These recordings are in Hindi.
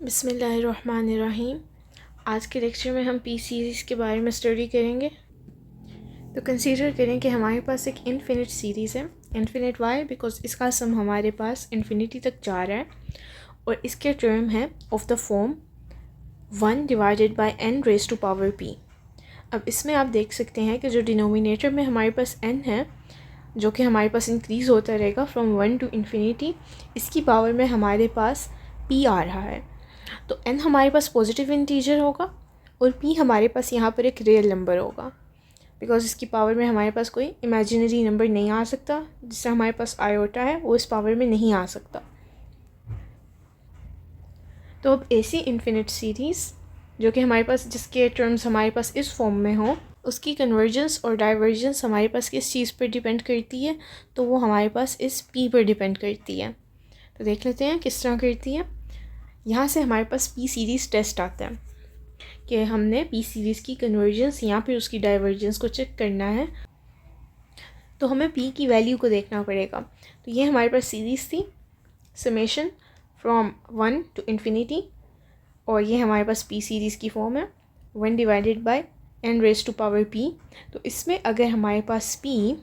बिस्मिल्लाहिर्रहमानिर्रहीम। आज के लेक्चर में हम पी सीरीज़ के बारे में स्टडी करेंगे। तो कंसीडर करें कि हमारे पास एक इनफिनिट सीरीज़ है। इनफिनिट वाई बिकॉज इसका सम हमारे पास इन्फिनिटी तक जा रहा है और इसके टर्म है of the form 1 divided by n raised to power p। अब इसमें आप देख सकते हैं कि जो डिनोमिनेटर में हमारे पास n है, जो कि हमारे पास इंक्रीज़ होता रहेगा फ्रॉम 1 टू इन्फिनिटी, इसकी पावर में हमारे पास p आ रहा है। तो n हमारे पास पॉजिटिव इंटीजर होगा और p हमारे पास यहाँ पर एक रियल नंबर होगा, बिकॉज इसकी पावर में हमारे पास कोई इमेजिनरी नंबर नहीं आ सकता। जिससे हमारे पास आयोटा है वो इस पावर में नहीं आ सकता। तो अब ऐसी इन्फिनिट सीरीज़ जो कि हमारे पास जिसके टर्म्स हमारे पास इस फॉर्म में हो, उसकी कन्वर्जेंस और डाइवर्जेंस हमारे पास किस चीज़ पर डिपेंड करती है, तो वो हमारे पास इस p पर डिपेंड करती है। तो देख लेते हैं किस तरह करती है। यहाँ से हमारे पास पी सीरीज़ टेस्ट आता है कि हमने पी सीरीज़ की कन्वर्जेंस या फिर उसकी डाइवर्जेंस को चेक करना है। तो हमें पी की वैल्यू को देखना पड़ेगा। तो ये हमारे पास सीरीज़ थी समेशन फ्रॉम 1 टू इन्फिनिटी, और ये हमारे पास पी सीरीज़ की फॉर्म है 1 divided by n raised to power p। तो इसमें अगर हमारे पास p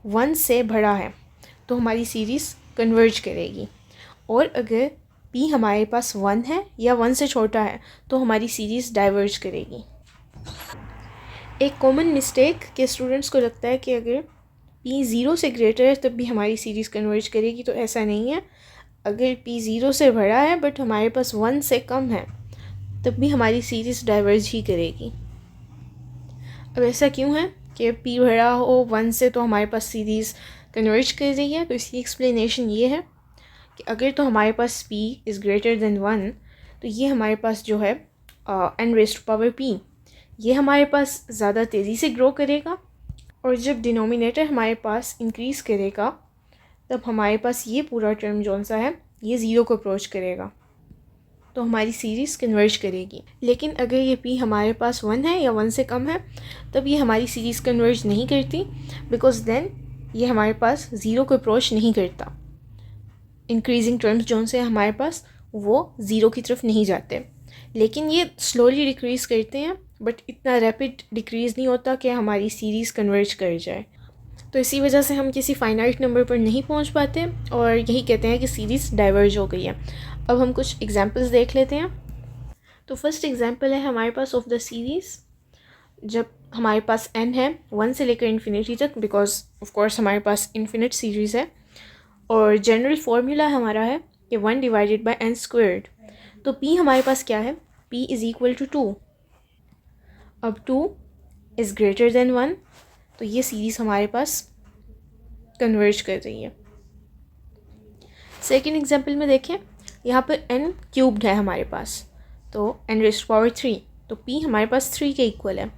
1 से बड़ा है तो हमारी सीरीज़ कन्वर्ज करेगी, और अगर p हमारे पास 1 है या 1 से छोटा है तो हमारी सीरीज़ डाइवर्ज करेगी। एक कॉमन मिस्टेक के स्टूडेंट्स को लगता है कि अगर p 0 से ग्रेटर है तब भी हमारी सीरीज़ कन्वर्ज करेगी। तो ऐसा नहीं है। अगर p 0 से बड़ा है बट हमारे पास 1 से कम है तब भी हमारी सीरीज़ डाइवर्ज ही करेगी। अब ऐसा क्यों है कि p बड़ा हो 1 से तो हमारे पास सीरीज़ कन्वर्ज कर रही है? तो इसकी एक्सप्लेनेशन ये है कि अगर तो हमारे पास p इज़ ग्रेटर देन 1, तो ये हमारे पास जो है n raised to power p, ये हमारे पास ज़्यादा तेज़ी से ग्रो करेगा, और जब डिनोमिनेटर हमारे पास इंक्रीज़ करेगा तब हमारे पास ये पूरा टर्म जौन सा है ये 0 को अप्रोच करेगा, तो हमारी सीरीज़ कन्वर्ज करेगी। लेकिन अगर ये p हमारे पास 1 है या 1 से कम है तब ये हमारी सीरीज़ कन्वर्ज नहीं करती, बिकॉज देन ये हमारे पास 0 को अप्रोच नहीं करता। इंक्रीजिंग टर्म्स जौन से हमारे पास वो 0 की तरफ नहीं जाते, लेकिन ये स्लोली डिक्रीज़ करते हैं, बट इतना रैपिड डिक्रीज़ नहीं होता कि हमारी सीरीज़ कन्वर्ज कर जाए। तो इसी वजह से हम किसी फाइनाइट नंबर पर नहीं पहुंच पाते और यही कहते हैं कि सीरीज़ डाइवर्ज हो गई है। अब हम कुछ एग्जांपल्स देख लेते हैं। तो फर्स्ट एग्जांपल है हमारे पास ऑफ द सीरीज़ जब हमारे पास n है 1 से लेकर इन्फिनिटी तक, बिकॉज ऑफ कोर्स हमारे पास इन्फिनिट सीरीज़ है, और जनरल फार्मूला हमारा है कि 1 डिवाइडेड बाय n स्क्वायर्ड। तो p हमारे पास क्या है? p is equal to 2। अब 2 इज़ ग्रेटर देन 1, तो ये सीरीज़ हमारे पास कन्वर्ज कर रही है। सेकेंड एग्जाम्पल में देखें, यहाँ पर n क्यूब्ड है हमारे पास, तो n रेज़ टू पावर 3, तो p हमारे पास 3 के इक्वल है,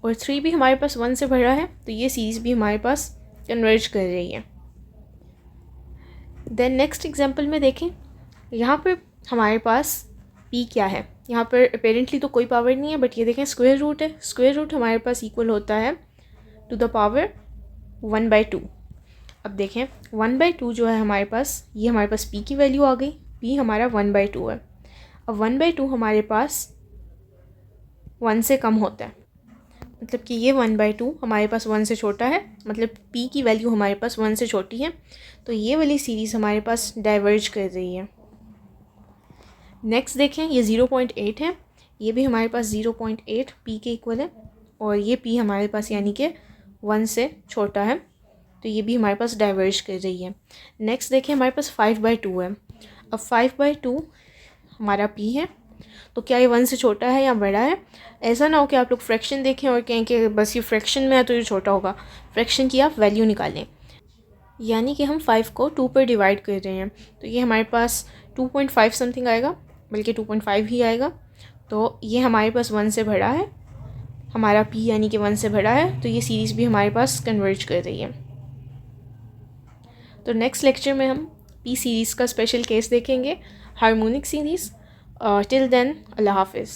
और 3 भी हमारे पास 1 से बड़ा है, तो ये सीरीज़ भी हमारे पास कन्वर्ज कर रही है। देन नेक्स्ट एग्जाम्पल में देखें, यहाँ पर हमारे पास p क्या है? यहाँ पर अपेरेंटली तो कोई पावर नहीं है, बट ये देखें स्क्वायर रूट है। स्क्वायर रूट हमारे पास इक्वल होता है टू द पावर 1/2। अब देखें 1/2 जो है हमारे पास, ये हमारे पास p की वैल्यू आ गई। p हमारा 1/2 है। अब 1/2 हमारे पास 1 से कम होता है, मतलब कि ये 1/2 हमारे पास 1 से छोटा है, मतलब p की वैल्यू हमारे पास 1 से छोटी है, तो ये वाली सीरीज़ हमारे पास डाइवर्ज कर रही है। नेक्स्ट देखें, ये 0.8 है, ये भी हमारे पास 0.8 p के इक्वल है, और ये p हमारे पास यानी कि 1 से छोटा है, तो ये भी हमारे पास डाइवर्ज कर रही है। नेक्स्ट देखें, हमारे पास 5/2 है। अब 5/2 हमारा p है, तो क्या ये 1 से छोटा है या बड़ा है? ऐसा ना हो कि आप लोग फ्रैक्शन देखें और कहें कि बस ये फ्रैक्शन में है तो ये छोटा होगा। फ्रैक्शन की आप वैल्यू निकालें, यानी कि हम 5 को 2 पर डिवाइड कर रहे हैं, तो ये हमारे पास 2.5 समथिंग आएगा, बल्कि 2.5 ही आएगा। तो ये हमारे पास 1 से बड़ा है, हमारा p यानी कि 1 से बड़ा है, तो ये सीरीज़ भी हमारे पास कन्वर्ज कर रही है। तो नेक्स्ट लेक्चर में हम पी सीरीज़ का स्पेशल केस देखेंगे, हार्मोनिक सीरीज़। टिल देन अल्लाह हाफिज़।